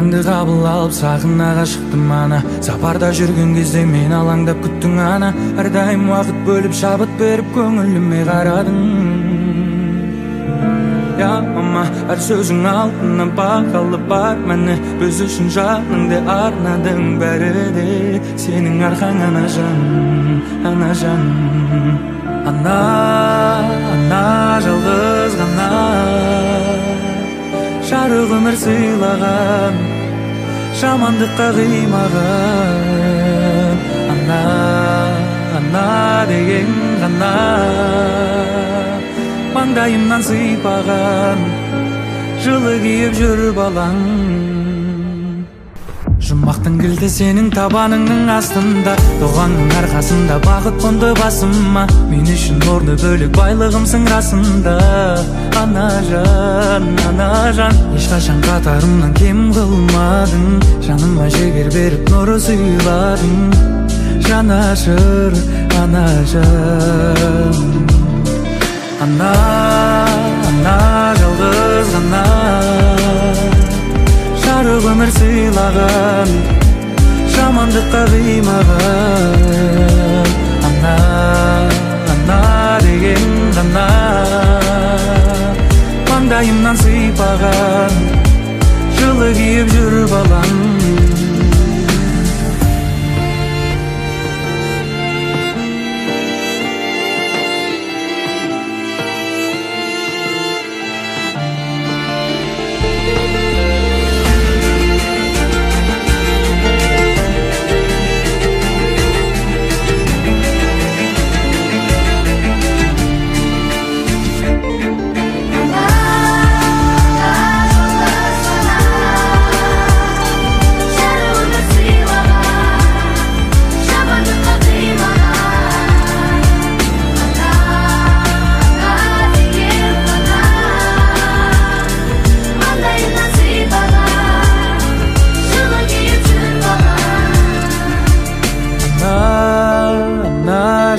Тілегіңді қабыл алып сағына шықтым ана. Сапарда жүрген кезде мен алаңдап күттің ана. Әрдайым уақыт бөліп шабыт беріп көңіліме қарадың. Я мама, әр сөзің алтыннан бағалы бар мәні. Біз үшін жаныңды арнадың бәрі де. Сенің арқаң ана жан, ана жан. Ана, ана жалғыз ғана жарық өмір сыйлаған, жамандыққа қимаған. Ана, ана деген ғана маңдайымнан сыйпаған, жылы киіп жүр балаң. Жұмақтың кілті сенің табаныңның астында, туғанның арқасында бақыт қонды басыма. Мен үшін орны бөлек байлығымсың расында. Ана жан, ешқашан қатарымнан кем қылмадың. Жаныма жігер беріп нұры сыйладың. Жанашыр, ана жан. Ана, ана жалғыз ғана жарық өмір сыйлаған, жамандыққа қимаған. Ана, ана деген ғана маңдайымнан сыйпаған, жылы киіп жүр балаң.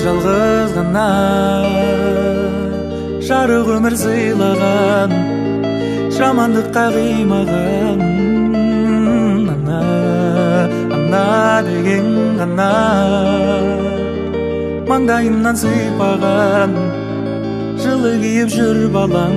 Жалғыз ғана жарық өмір сыйлаған, жамандыққа қимаған. Ана, ана деген ғана маңдайымнан сыйпаған, жылы киіп жүр балаң.